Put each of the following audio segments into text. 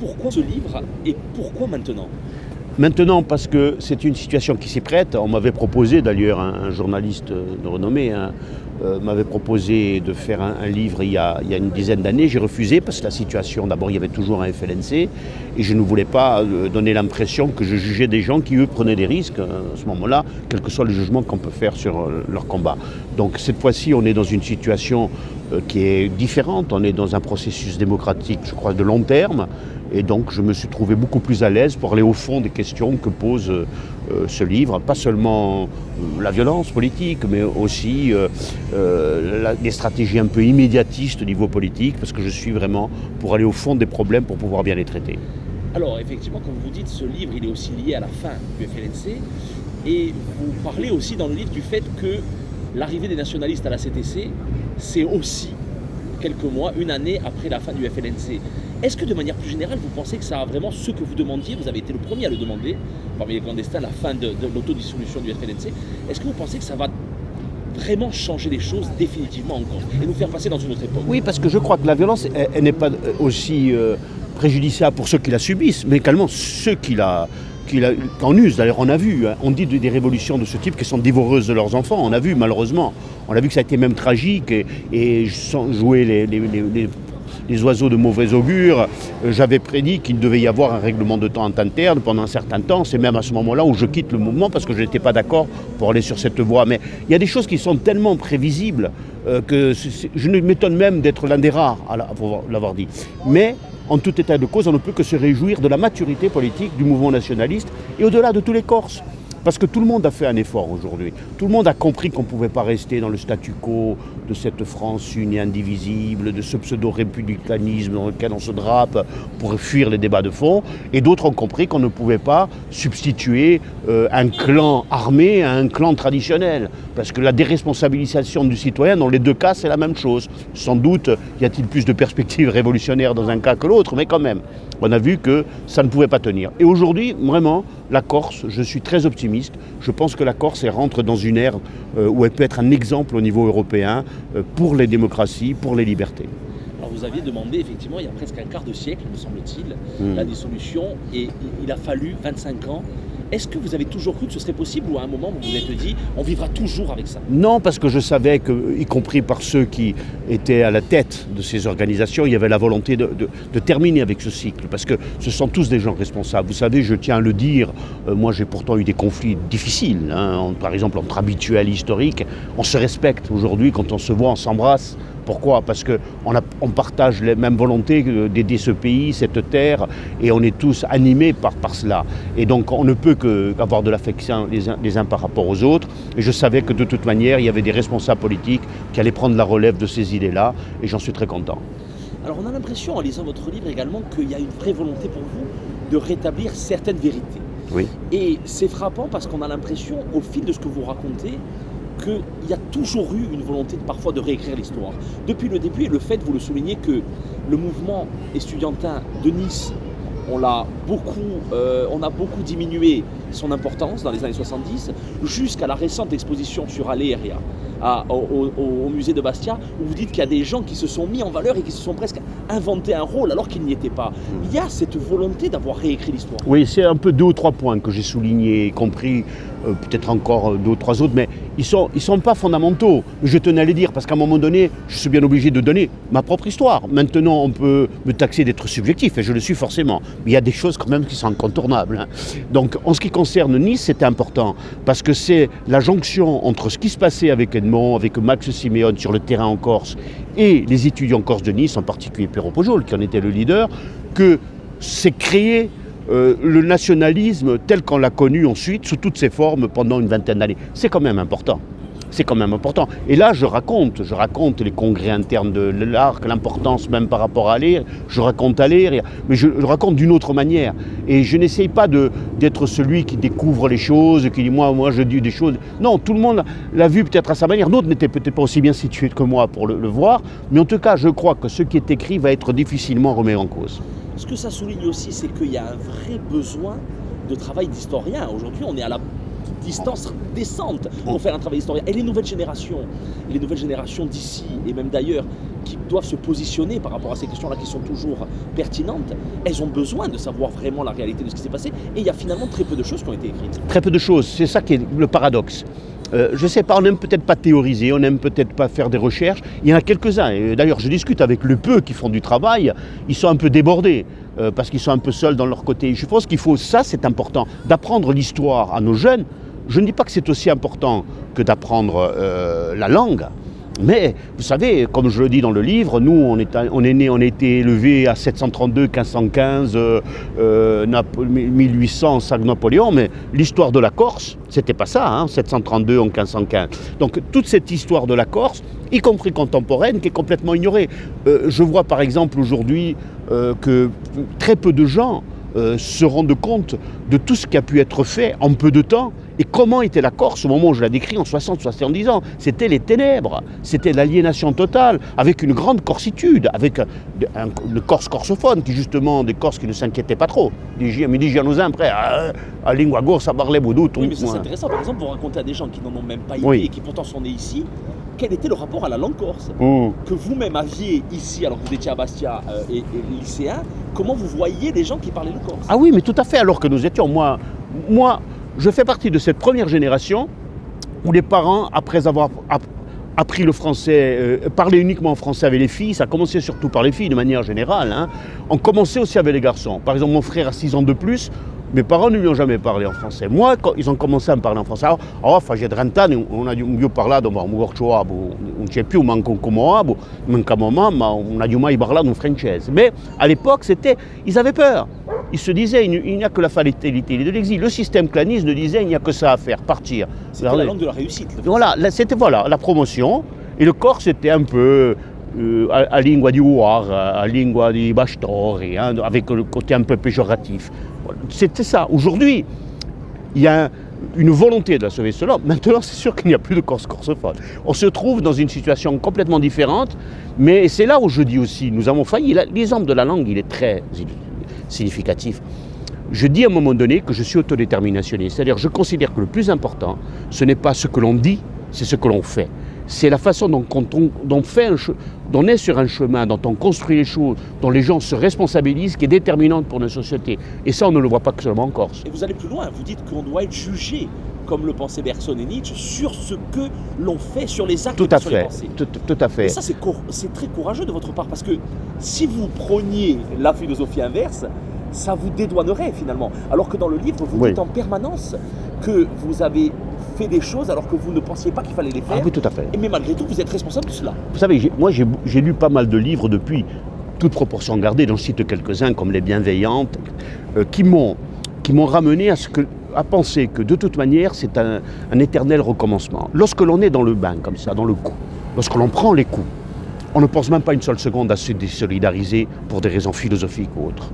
pourquoi ce livre et pourquoi maintenant ? Maintenant, parce que c'est une situation qui s'y prête. On m'avait proposé, d'ailleurs, un journaliste de renommée, m'avait proposé de faire un livre il y a une dizaine d'années. J'ai refusé parce que la situation, d'abord, il y avait toujours un FLNC et je ne voulais pas donner l'impression que je jugeais des gens qui, eux, prenaient des risques à ce moment-là, quel que soit le jugement qu'on peut faire sur leur combat. Donc cette fois-ci, on est dans une situation qui est différente. On est dans un processus démocratique, je crois, de long terme. Et donc je me suis trouvé beaucoup plus à l'aise pour aller au fond des questions que pose ce livre. Pas seulement la violence politique, mais aussi des stratégies un peu immédiatistes au niveau politique, parce que je suis vraiment pour aller au fond des problèmes pour pouvoir bien les traiter. Alors effectivement, comme vous dites, ce livre il est aussi lié à la fin du FLNC. Et vous parlez aussi dans le livre du fait que l'arrivée des nationalistes à la CTC, c'est aussi quelques mois, une année après la fin du FLNC. Est-ce que de manière plus générale, vous pensez que ça a vraiment ce que vous demandiez, vous avez été le premier à le demander, parmi les clandestins, la fin de l'autodissolution du FLNC, est-ce que vous pensez que ça va vraiment changer les choses définitivement encore et nous faire passer dans une autre époque ? Oui, parce que je crois que la violence, elle n'est pas aussi préjudiciable pour ceux qui la subissent, mais également ceux qui en usent. D'ailleurs, on a vu, on dit des révolutions de ce type qui sont dévoreuses de leurs enfants. On a vu, malheureusement. On a vu que ça a été même tragique et sans jouer les oiseaux de mauvais augure. J'avais prédit qu'il devait y avoir un règlement de temps interne pendant un certain temps. C'est même à ce moment-là où je quitte le mouvement parce que je n'étais pas d'accord pour aller sur cette voie. Mais il y a des choses qui sont tellement prévisibles que je m'étonne même d'être l'un des rares à l'avoir dit. Mais en tout état de cause, on ne peut que se réjouir de la maturité politique du mouvement nationaliste et au-delà de tous les Corses. Parce que tout le monde a fait un effort aujourd'hui. Tout le monde a compris qu'on ne pouvait pas rester dans le statu quo de cette France unie indivisible, de ce pseudo-républicanisme dans lequel on se drape pour fuir les débats de fond. Et d'autres ont compris qu'on ne pouvait pas substituer un clan armé à un clan traditionnel. Parce que la déresponsabilisation du citoyen, dans les deux cas, c'est la même chose. Sans doute y a-t-il plus de perspectives révolutionnaires dans un cas que l'autre, mais quand même, on a vu que ça ne pouvait pas tenir. Et aujourd'hui, vraiment, la Corse, je suis très optimiste. Je pense que la Corse rentre dans une ère où elle peut être un exemple au niveau européen pour les démocraties, pour les libertés. Alors vous aviez demandé effectivement il y a presque un quart de siècle, me semble-t-il, la dissolution et il a fallu 25 ans. Est-ce que vous avez toujours cru que ce serait possible ou à un moment vous vous êtes dit on vivra toujours avec ça ? Non, parce que je savais que, y compris par ceux qui étaient à la tête de ces organisations, il y avait la volonté de terminer avec ce cycle, parce que ce sont tous des gens responsables. Vous savez, je tiens à le dire, moi j'ai pourtant eu des conflits difficiles, par exemple entre habituels historiques. On se respecte aujourd'hui, quand on se voit, on s'embrasse. Pourquoi ? Parce qu'on partage les mêmes volontés d'aider ce pays, cette terre, et on est tous animés par cela. Et donc on ne peut qu'avoir de l'affection les uns par rapport aux autres. Et je savais que de toute manière, il y avait des responsables politiques qui allaient prendre la relève de ces idées-là, et j'en suis très content. Alors on a l'impression, en lisant votre livre également, qu'il y a une vraie volonté pour vous de rétablir certaines vérités. Oui. Et c'est frappant parce qu'on a l'impression, au fil de ce que vous racontez, qu'il y a toujours eu une volonté parfois de réécrire l'histoire. Depuis le début, et le fait, vous le soulignez, que le mouvement estudiantin de Nice, on a beaucoup diminué son importance dans les années 70, jusqu'à la récente exposition sur Aléria, au musée de Bastia, où vous dites qu'il y a des gens qui se sont mis en valeur et qui se sont presque inventé un rôle alors qu'ils n'y étaient pas. Il y a cette volonté d'avoir réécrit l'histoire. Oui, c'est un peu 2 ou 3 points que j'ai soulignés, y compris peut-être encore 2 ou 3 autres, mais ils sont pas fondamentaux. Je tenais à les dire parce qu'à un moment donné, je suis bien obligé de donner ma propre histoire. Maintenant, on peut me taxer d'être subjectif, et je le suis forcément. Mais il y a des choses quand même qui sont incontournables. Donc, en ce qui concerne Nice, c'était important parce que c'est la jonction entre ce qui se passait avec Edmond, avec Max Siméon sur le terrain en Corse, et les étudiants corses de Nice, en particulier Perrault Pujol, qui en était le leader, que s'est créé le nationalisme tel qu'on l'a connu ensuite, sous toutes ses formes, pendant une vingtaine d'années. C'est quand même important. C'est quand même important. Et là, je raconte les congrès internes de l'ARC, l'importance même par rapport à Aléria. Je raconte Aléria, mais je le raconte d'une autre manière. Et je n'essaye pas d'être celui qui découvre les choses, qui dit moi je dis des choses. Non, tout le monde l'a vu peut-être à sa manière. D'autres n'étaient peut-être pas aussi bien situés que moi pour le voir. Mais en tout cas, je crois que ce qui est écrit va être difficilement remis en cause. Ce que ça souligne aussi, c'est qu'il y a un vrai besoin de travail d'historien. Aujourd'hui, on est à la distance décente pour faire un travail d'historien. Et les nouvelles générations d'ici et même d'ailleurs, qui doivent se positionner par rapport à ces questions-là qui sont toujours pertinentes, elles ont besoin de savoir vraiment la réalité de ce qui s'est passé. Et il y a finalement très peu de choses qui ont été écrites. Très peu de choses, c'est ça qui est le paradoxe. Je ne sais pas, on n'aime peut-être pas théoriser, on n'aime peut-être pas faire des recherches. Il y en a quelques-uns, et d'ailleurs je discute avec le peu qui font du travail, ils sont un peu débordés, parce qu'ils sont un peu seuls dans leur côté. Je pense qu'il faut, ça c'est important, d'apprendre l'histoire à nos jeunes. Je ne dis pas que c'est aussi important que d'apprendre la langue, mais vous savez, comme je le dis dans le livre, nous on a été élevés à 732, 1515, 1800, sac Napoléon, mais l'histoire de la Corse, c'était pas ça, hein, 732 en 1515. Donc toute cette histoire de la Corse, y compris contemporaine, qui est complètement ignorée. Je vois par exemple aujourd'hui que très peu de gens se rendent compte de tout ce qui a pu être fait en peu de temps et comment était la Corse au moment où je la décris en 60-70 ans. C'était les ténèbres, c'était l'aliénation totale, avec une grande corsitude, avec le Corse corsophone, qui justement, des Corses qui ne s'inquiétaient pas trop. Mi dicono sempre, a lingua corsa parle beaucoup. Oui, mais ça c'est intéressant. Par exemple, vous racontez à des gens qui n'en ont même pas idée et qui pourtant sont nés ici, quel était le rapport à la langue corse que vous-même aviez ici, alors que vous étiez à Bastia et lycéen. Comment vous voyiez des gens qui parlaient le corse? Ah oui, mais tout à fait, alors que nous étions, moi, je fais partie de cette première génération où les parents, après avoir appris le français, parlaient uniquement français avec les filles, ça commençait surtout par les filles de manière générale, hein, on commençait aussi avec les garçons. Par exemple, mon frère a 6 ans de plus, mes parents ne lui ont jamais parlé en français. Moi, quand ils ont commencé à me parler en français, j'ai 30 ans, on a dû mieux parler, on ne sait plus, on a dû mai parler en français. Mais à l'époque, ils avaient peur. Ils se disaient, il n'y a que la fatalité de l'exil. Le système claniste ne disait, il n'y a que ça à faire, partir. C'était la langue de la réussite. Voilà, c'était la promotion. Et le corps, c'était un peu a lingua di War, a lingua di Bastori, hein, avec le côté un peu péjoratif. C'était ça. Aujourd'hui, il y a une volonté de sauver cela. Maintenant, c'est sûr qu'il n'y a plus de Corse corsophone. On se trouve dans une situation complètement différente, mais c'est là où je dis aussi, nous avons failli. L'exemple de la langue, il est très significatif. Je dis à un moment donné que je suis autodéterminationniste, c'est-à-dire je considère que le plus important, ce n'est pas ce que l'on dit, c'est ce que l'on fait. C'est la façon dont on est sur un chemin, dont on construit les choses, dont les gens se responsabilisent, qui est déterminante pour notre société. Et ça, on ne le voit pas que seulement en Corse. Et vous allez plus loin, vous dites qu'on doit être jugé, comme le pensaient Bergson et Nietzsche, sur ce que l'on fait, sur les actes et sur les pensées. Tout à fait. Et ça, c'est très courageux de votre part, parce que si vous preniez la philosophie inverse, ça vous dédouanerait finalement. Alors que dans le livre, vous dites en permanence que vous avez fait des choses alors que vous ne pensiez pas qu'il fallait les faire. Ah oui, tout à fait. Mais malgré tout, vous êtes responsable de cela. Vous savez, moi j'ai lu pas mal de livres depuis, toute proportion gardée, j'en cite quelques-uns comme Les Bienveillantes, qui m'ont ramené à penser que de toute manière, c'est un éternel recommencement. Lorsque l'on est dans le bain, comme ça, dans le coup, lorsque l'on prend les coups, on ne pense même pas une seule seconde à se désolidariser pour des raisons philosophiques ou autres.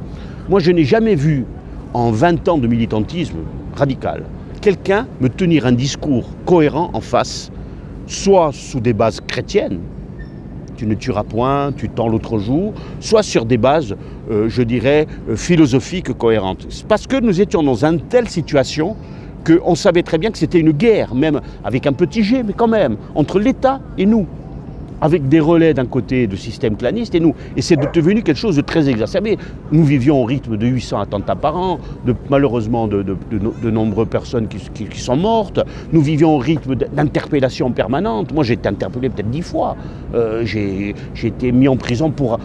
Moi, je n'ai jamais vu, en 20 ans de militantisme radical, quelqu'un me tenir un discours cohérent en face, soit sous des bases chrétiennes, tu ne tueras point, tu tends l'autre jour, soit sur des bases, je dirais, philosophiques cohérentes. Parce que nous étions dans une telle situation qu'on savait très bien que c'était une guerre, même avec un petit G, mais quand même, entre l'État et nous, avec des relais d'un côté de système claniste et nous. Et c'est devenu quelque chose de très exacerbé. Nous vivions au rythme de 800 attentats par an, malheureusement de nombreuses personnes qui sont mortes. Nous vivions au rythme d'interpellation permanente. Moi, j'ai été interpellé peut-être 10 fois. J'ai été mis en prison pour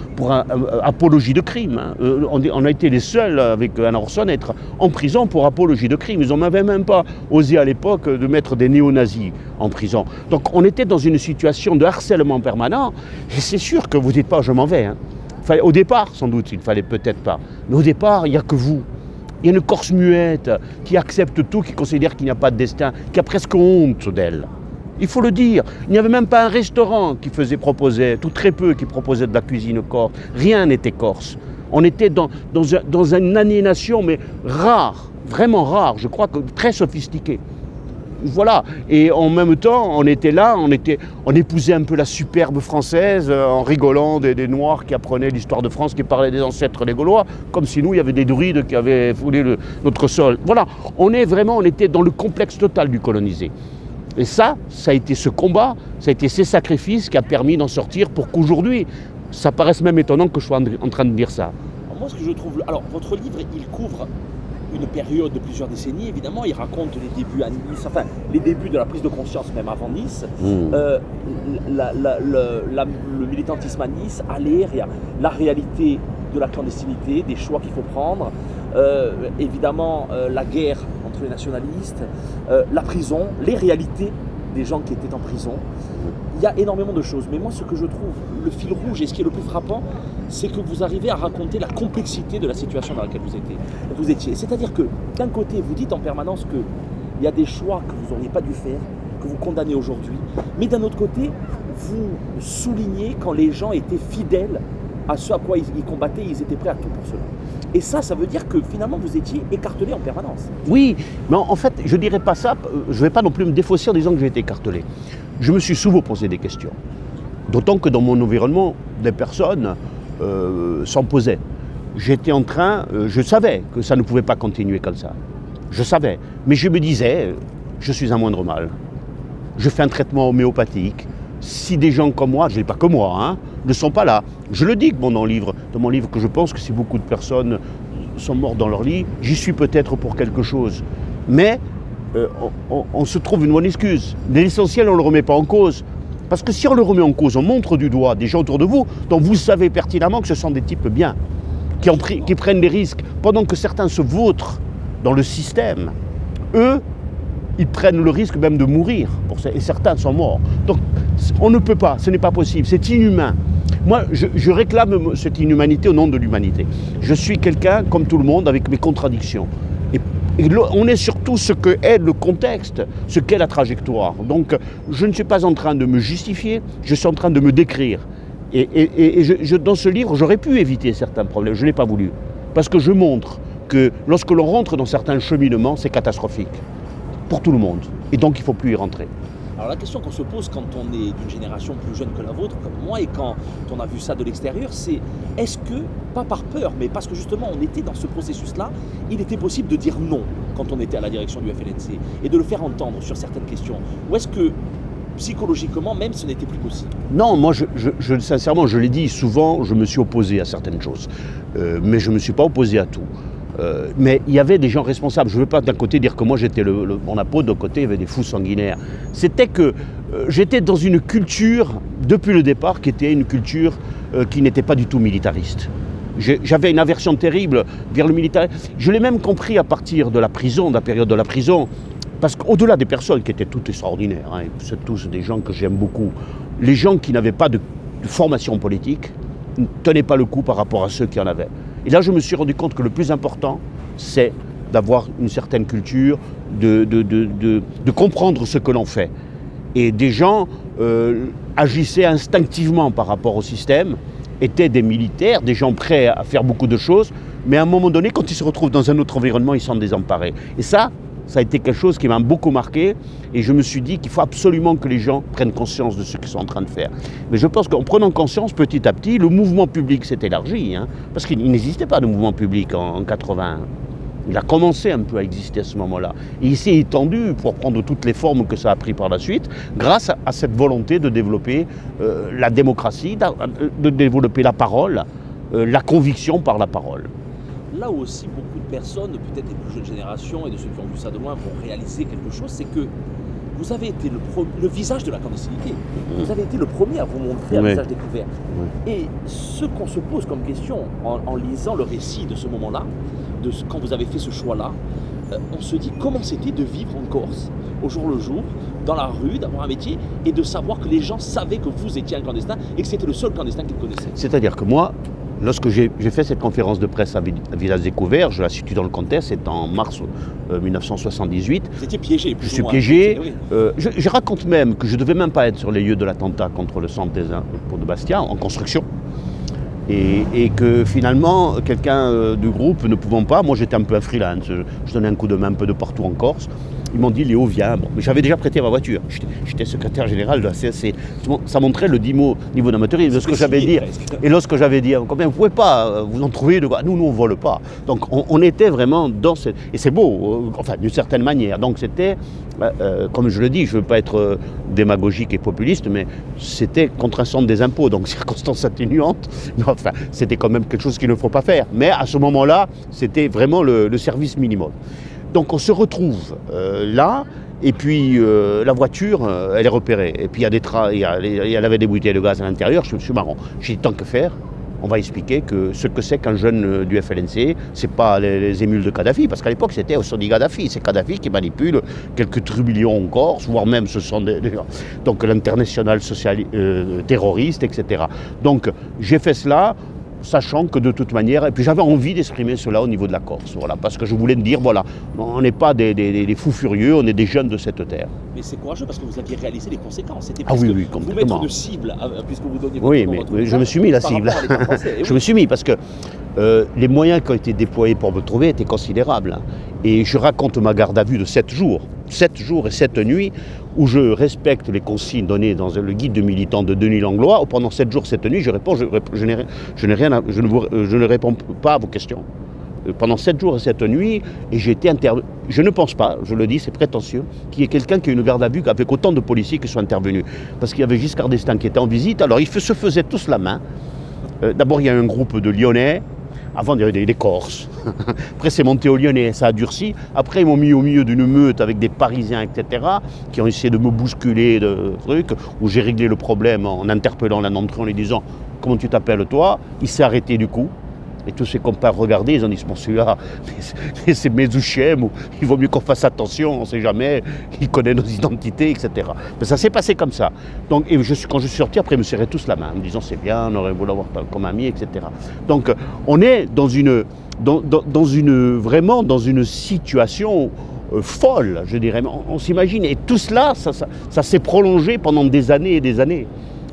apologie de crime. Hein. On a été les seuls, avec Anna Orson, à être en prison pour apologie de crime. Ils n'avaient même pas osé à l'époque de mettre des néo-nazis en prison. Donc on était dans une situation de harcèlement permanent, et c'est sûr que vous ne dites pas je m'en vais. Hein. Au départ, sans doute, il ne fallait peut-être pas. Mais au départ, il n'y a que vous. Il y a une Corse muette qui accepte tout, qui considère qu'il n'y a pas de destin, qui a presque honte d'elle. Il faut le dire. Il n'y avait même pas un restaurant qui proposait, tout très peu qui proposait de la cuisine corse. Rien n'était corse. On était dans une aliénation, mais rare, vraiment rare, je crois que très sophistiquée. Voilà, et en même temps, on était là, on épousait un peu la superbe française en rigolant des Noirs qui apprenaient l'histoire de France, qui parlaient des ancêtres des Gaulois, comme si nous, il y avait des druides qui avaient foulé notre sol. Voilà, on était dans le complexe total du colonisé. Et ça a été ce combat, ça a été ces sacrifices qui a permis d'en sortir pour qu'aujourd'hui, ça paraisse même étonnant que je sois en train de dire ça. Alors moi, ce que je trouve... Alors, votre livre, il couvre une période de plusieurs décennies, évidemment. Il raconte les débuts à Nice, enfin, les débuts de la prise de conscience, même avant Nice. Le militantisme à Nice, à l'air, la réalité de la clandestinité, des choix qu'il faut prendre. Évidemment, la guerre entre les nationalistes, la prison, les réalités des gens qui étaient en prison. Il y a énormément de choses, mais moi ce que je trouve le fil rouge et ce qui est le plus frappant, c'est que vous arrivez à raconter la complexité de la situation dans laquelle vous étiez. C'est-à-dire que d'un côté, vous dites en permanence qu'il y a des choix que vous n'auriez pas dû faire, que vous condamnez aujourd'hui, mais d'un autre côté, vous soulignez quand les gens étaient fidèles à ce à quoi ils combattaient, ils étaient prêts à tout pour cela. Et ça veut dire que finalement vous étiez écartelé en permanence. Oui, mais en fait, je ne dirais pas ça, je ne vais pas non plus me défausser en disant que j'ai été écartelé. Je me suis souvent posé des questions. D'autant que dans mon environnement, des personnes s'en posaient. J'étais en train, je savais que ça ne pouvait pas continuer comme ça. Je savais. Mais je me disais, je suis un moindre mal. Je fais un traitement homéopathique. Si des gens comme moi, je ne dis pas que moi, hein, ne sont pas là. Je le dis dans mon livre que je pense que si beaucoup de personnes sont mortes dans leur lit, j'y suis peut-être pour quelque chose. Mais on se trouve une bonne excuse. L'essentiel, on ne le remet pas en cause. Parce que si on le remet en cause, on montre du doigt des gens autour de vous dont vous savez pertinemment que ce sont des types bien, qui prennent des risques, pendant que certains se vautrent dans le système. Eux, ils prennent le risque même de mourir, et certains sont morts. Donc on ne peut pas, ce n'est pas possible, c'est inhumain. Moi, je réclame cette inhumanité au nom de l'humanité. Je suis quelqu'un, comme tout le monde, avec mes contradictions. Et on est surtout ce qu'est le contexte, ce qu'est la trajectoire. Donc je ne suis pas en train de me justifier, je suis en train de me décrire. Et dans ce livre, j'aurais pu éviter certains problèmes, je ne l'ai pas voulu. Parce que je montre que lorsque l'on rentre dans certains cheminements, c'est catastrophique. Pour tout le monde. Et donc il ne faut plus y rentrer. Alors la question qu'on se pose quand on est d'une génération plus jeune que la vôtre, comme moi, et quand on a vu ça de l'extérieur, c'est est-ce que, pas par peur, mais parce que justement on était dans ce processus-là, il était possible de dire non quand on était à la direction du FLNC et de le faire entendre sur certaines questions? Ou est-ce que psychologiquement même ce n'était plus possible? Non, moi sincèrement, je l'ai dit souvent, je me suis opposé à certaines choses. Mais je ne me suis pas opposé à tout. Mais il y avait des gens responsables. Je ne veux pas d'un côté dire que moi j'étais mon apôtre, de côté il y avait des fous sanguinaires. C'était que j'étais dans une culture, depuis le départ, qui était une culture qui n'était pas du tout militariste. J'avais une aversion terrible vers le militarisme. Je l'ai même compris à partir de la prison, de la période de la prison. Parce qu'au-delà des personnes qui étaient toutes extraordinaires, hein, c'est tous des gens que j'aime beaucoup, les gens qui n'avaient pas de formation politique ne tenaient pas le coup par rapport à ceux qui en avaient. Et là, je me suis rendu compte que le plus important, c'est d'avoir une certaine culture, de comprendre ce que l'on fait. Et des gens agissaient instinctivement par rapport au système, étaient des militaires, des gens prêts à faire beaucoup de choses, mais à un moment donné, quand ils se retrouvent dans un autre environnement, ils sont désemparés. Et ça a été quelque chose qui m'a beaucoup marqué, et je me suis dit qu'il faut absolument que les gens prennent conscience de ce qu'ils sont en train de faire. Mais je pense qu'en prenant conscience, petit à petit, le mouvement public s'est élargi, hein, parce qu'il n'existait pas de mouvement public en 80. Il a commencé un peu à exister à ce moment-là. Et il s'est étendu pour prendre toutes les formes que ça a pris par la suite, grâce à cette volonté de développer la démocratie, de développer la parole, la conviction par la parole. Là où aussi beaucoup de personnes, peut-être les plus jeunes générations et de ceux qui ont vu ça de loin, vont réaliser quelque chose, c'est que vous avez été le visage de la clandestinité. Vous avez été le premier à vous montrer un visage découvert. Et ce qu'on se pose comme question en lisant le récit de ce moment-là, quand vous avez fait ce choix-là, on se dit comment c'était de vivre en Corse, au jour le jour, dans la rue, d'avoir un métier, et de savoir que les gens savaient que vous étiez un clandestin et que c'était le seul clandestin qu'ils connaissaient. C'est-à-dire que moi, lorsque j'ai fait cette conférence de presse à Village Découvert, je la situe dans le contexte, c'est en mars 1978. Vous étiez piégé, plus Je suis ou moins. piégé. Je raconte même que je ne devais même pas être sur les lieux de l'attentat contre le centre des impôts de Bastia, en construction. Et que finalement, quelqu'un du groupe ne pouvant pas, moi j'étais un peu un freelance, je donnais un coup de main un peu de partout en Corse. Ils m'ont dit Léo, viens. Bon, mais j'avais déjà prêté ma voiture. J'étais secrétaire général de la CSC. Ça montrait le niveau d'amateurisme de ce que j'avais dit. Et lorsque j'avais dit, combien vous ne pouvez pas vous en trouver de quoi. Nous, on ne vole pas. Donc on était vraiment dans cette. Et c'est beau, enfin d'une certaine manière. Donc c'était, comme je le dis, je ne veux pas être démagogique et populiste, mais c'était contre un centre des impôts, donc circonstance atténuante. Mais enfin, c'était quand même quelque chose qu'il ne faut pas faire. Mais à ce moment-là, c'était vraiment le service minimum. Donc on se retrouve là, et puis la voiture, elle est repérée. Et puis elle avait des bouteilles de gaz à l'intérieur, je suis marrant. J'ai dit tant que faire, on va expliquer ce que c'est qu'un jeune du FLNC, c'est pas les émules de Kadhafi, parce qu'à l'époque c'était Ossoni Kadhafi, c'est Kadhafi qui manipule quelques trublions en Corse, voire même ce sont donc l'international social terroriste, etc. Donc j'ai fait cela, sachant que de toute manière, et puis j'avais envie d'exprimer cela au niveau de la Corse, voilà, parce que je voulais me dire, voilà, on n'est pas des fous furieux, on est des jeunes de cette terre. Mais c'est courageux parce que vous aviez réalisé les conséquences. C'était oui, vous mettre de cible, puisque vous donniez oui, mais je me suis mis la cible. Je me suis mis parce que les moyens qui ont été déployés pour me trouver étaient considérables. Et je raconte ma garde à vue de 7 jours et 7 nuits, où je respecte les consignes données dans le guide de militant de Denis Langlois. Pendant 7 jours, 7 nuits, je ne réponds pas à vos questions. Pendant 7 jours et 7 nuits, et je ne pense pas, je le dis, c'est prétentieux, qu'il y ait quelqu'un qui ait une garde à vue avec autant de policiers qui sont intervenus. Parce qu'il y avait Giscard d'Estaing qui était en visite, alors ils se faisaient tous la main. D'abord, il y a un groupe de Lyonnais. Avant, il y avait des Corses. Après, c'est monté au Lyonnais, ça a durci. Après, ils m'ont mis au milieu d'une meute avec des Parisiens, etc., qui ont essayé de me bousculer, de trucs, où j'ai réglé le problème en interpellant l'un d'entre eux, en lui disant « Comment tu t'appelles, toi ?» Il s'est arrêté du coup. Et tous ses compères regardaient, ils ont dit « Bon, celui-là, c'est Mezouchem, il vaut mieux qu'on fasse attention, on ne sait jamais, il connaît nos identités, etc. » Mais ça s'est passé comme ça. Donc, quand je suis sorti, après, ils me serraient tous la main, en me disant « C'est bien, on aurait voulu avoir comme ami, etc. » Donc, on est vraiment dans une situation folle, je dirais. On s'imagine. Et tout cela, ça s'est prolongé pendant des années et des années.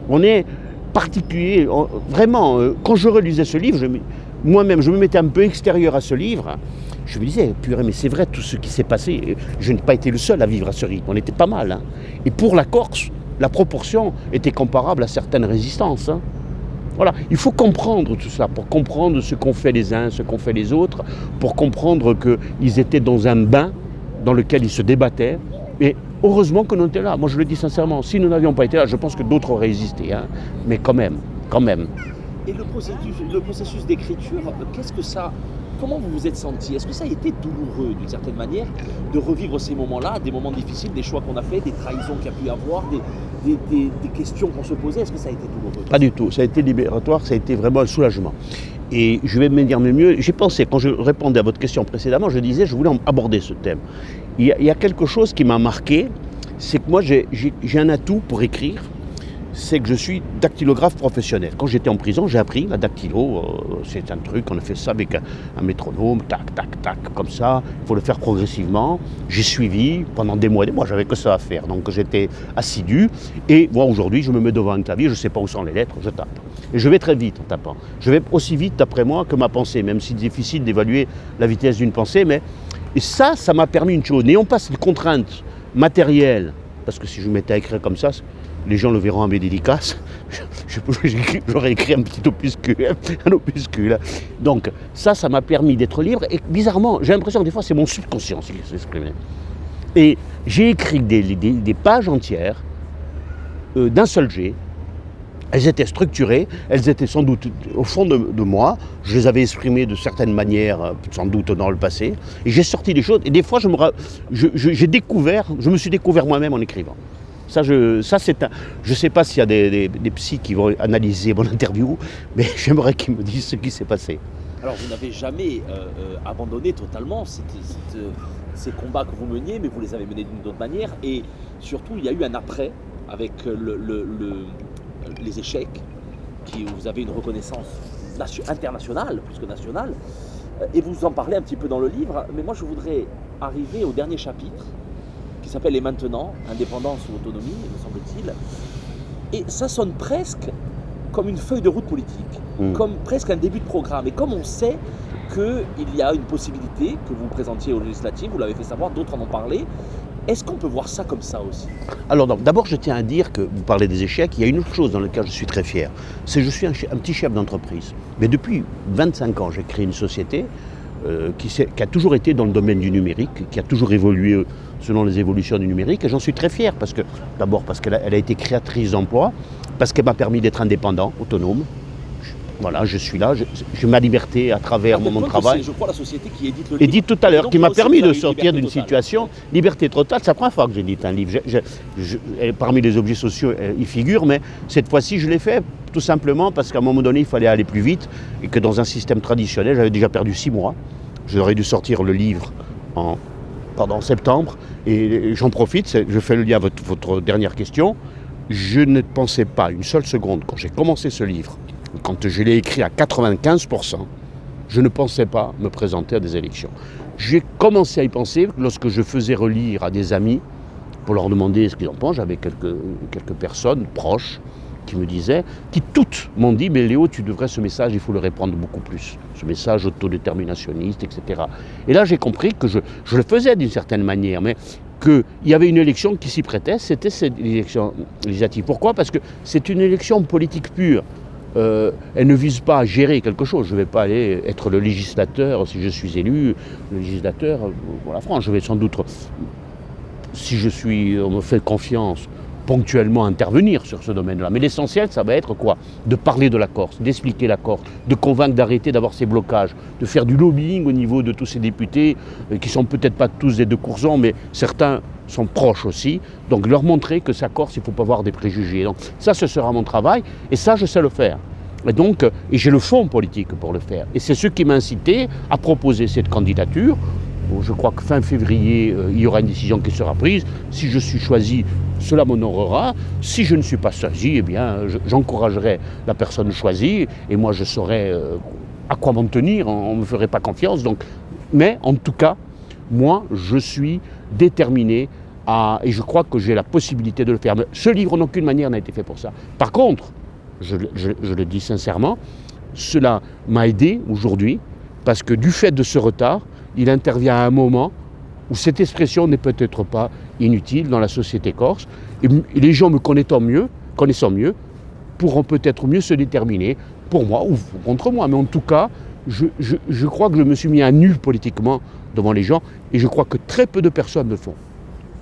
On est particulier, vraiment, quand je relisais ce livre, moi-même, je me mettais un peu extérieur à ce livre. Je me disais, purée, mais c'est vrai tout ce qui s'est passé. Je n'ai pas été le seul à vivre à ce rythme. On était pas mal. Hein. Et pour la Corse, la proportion était comparable à certaines résistances. Hein. Voilà, il faut comprendre tout ça, pour comprendre ce qu'ont fait les uns, ce qu'ont fait les autres, pour comprendre qu'ils étaient dans un bain dans lequel ils se débattaient. Et heureusement que nous étions là. Moi, je le dis sincèrement, si nous n'avions pas été là, je pense que d'autres auraient résisté. Hein. Mais quand même. Et le processus d'écriture, comment vous vous êtes senti? Est-ce que ça a été douloureux d'une certaine manière de revivre ces moments-là, des moments difficiles, des choix qu'on a fait, des trahisons qu'il y a pu y avoir, des questions qu'on se posait? Est-ce que ça a été douloureux? Pas du tout, ça a été libératoire, ça a été vraiment un soulagement. Et je vais me dire mieux, j'ai pensé, quand je répondais à votre question précédemment, je disais, je voulais aborder ce thème. Il y a quelque chose qui m'a marqué, c'est que moi j'ai un atout pour écrire, c'est que je suis dactylographe professionnel. Quand j'étais en prison, j'ai appris la dactylo, c'est un truc, on a fait ça avec un métronome, tac, tac, tac, comme ça, il faut le faire progressivement. J'ai suivi pendant des mois, j'avais que ça à faire, donc j'étais assidu, et moi aujourd'hui, je me mets devant un clavier, je ne sais pas où sont les lettres, je tape. Et je vais très vite en tapant. Je vais aussi vite, d'après moi, que ma pensée, même si c'est difficile d'évaluer la vitesse d'une pensée, mais et ça m'a permis une chose. N'ayons pas cette contrainte matérielle, parce que si je me mettais à écrire comme ça, les gens le verront à mes dédicaces, j'aurais écrit un petit opuscule, Donc ça m'a permis d'être libre, et bizarrement, j'ai l'impression que des fois c'est mon subconscient qui s'exprimait. Et j'ai écrit des pages entières d'un seul jet. Elles étaient structurées, elles étaient sans doute au fond de moi, je les avais exprimées de certaines manières, sans doute dans le passé, et j'ai sorti des choses, et des fois je me suis découvert moi-même en écrivant. Je ne sais pas s'il y a des psys qui vont analyser mon interview, mais j'aimerais qu'ils me disent ce qui s'est passé. Alors vous n'avez jamais abandonné totalement ces combats que vous meniez, mais vous les avez menés d'une autre manière, et surtout il y a eu un après, avec les échecs, vous avez une reconnaissance internationale, plus que nationale, et vous en parlez un petit peu dans le livre, mais moi je voudrais arriver au dernier chapitre, qui s'appelle « Et maintenant, indépendance ou autonomie », me semble-t-il, et ça sonne presque comme une feuille de route politique, comme presque un début de programme, et comme on sait qu'il y a une possibilité que vous présentiez aux législatives, vous l'avez fait savoir, d'autres en ont parlé, Est-ce qu'on peut voir ça comme ça aussi? Alors d'abord, je tiens à dire que vous parlez des échecs, il y a une autre chose dans laquelle je suis très fier. C'est que je suis un petit chef d'entreprise. Mais depuis 25 ans, j'ai créé une société qui a toujours été dans le domaine du numérique, qui a toujours évolué selon les évolutions du numérique. Et j'en suis très fier d'abord parce qu'elle a été créatrice d'emplois, parce qu'elle m'a permis d'être indépendant, autonome. Voilà, je suis là, j'ai ma liberté à travers mon travail. C'est, je crois, la société qui édite le livre. Édite tout à l'heure, qui m'a permis de sortir d'une totale. situation. Liberté totale, c'est la première fois que j'édite un livre. Parmi les objets sociaux, il figure, mais cette fois-ci, je l'ai fait tout simplement parce qu'à un moment donné, il fallait aller plus vite et que dans un système traditionnel, j'avais déjà perdu 6 mois. J'aurais dû sortir le livre en septembre. Et j'en profite, je fais le lien avec votre dernière question. Je ne pensais pas une seule seconde, quand j'ai commencé ce livre, quand je l'ai écrit à 95%, je ne pensais pas me présenter à des élections. J'ai commencé à y penser lorsque je faisais relire à des amis pour leur demander ce qu'ils en pensent. J'avais quelques personnes proches qui me disaient, qui toutes m'ont dit « Mais Léo, tu devrais ce message, il faut le répandre beaucoup plus. Ce message autodéterminationniste, etc. » Et là, j'ai compris que je le faisais d'une certaine manière, mais qu'il y avait une élection qui s'y prêtait, c'était cette élection législative. Pourquoi ? Parce que c'est une élection politique pure. Elle ne vise pas à gérer quelque chose. Je ne vais pas aller être le législateur, si je suis élu, le législateur pour la France. Je vais sans doute, si on me fait confiance, ponctuellement intervenir sur ce domaine-là. Mais l'essentiel, ça va être quoi ? De parler de la Corse, d'expliquer la Corse, de convaincre d'arrêter d'avoir ces blocages, de faire du lobbying au niveau de tous ces députés, qui sont peut-être pas tous des deux coursants, mais certains sont proches aussi. Donc leur montrer que sa Corse, il ne faut pas avoir des préjugés. Donc ça, ce sera mon travail, et ça, je sais le faire. Et j'ai le fond politique pour le faire. Et c'est ce qui m'a incité à proposer cette candidature. Je crois que fin février, il y aura une décision qui sera prise. Si je suis choisi, cela m'honorera. Si je ne suis pas choisi, eh bien, j'encouragerai la personne choisie. Et moi, je saurai à quoi m'en tenir. On ne me ferait pas confiance. Mais en tout cas, moi, je suis déterminé et je crois que j'ai la possibilité de le faire. Mais ce livre, en aucune manière, n'a été fait pour ça. Par contre, je le dis sincèrement, cela m'a aidé aujourd'hui parce que du fait de ce retard, il intervient à un moment où cette expression n'est peut-être pas inutile dans la société corse. Et les gens me connaissant mieux, pourront peut-être mieux se déterminer pour moi ou contre moi. Mais en tout cas, je crois que je me suis mis à nu politiquement devant les gens et je crois que très peu de personnes le font.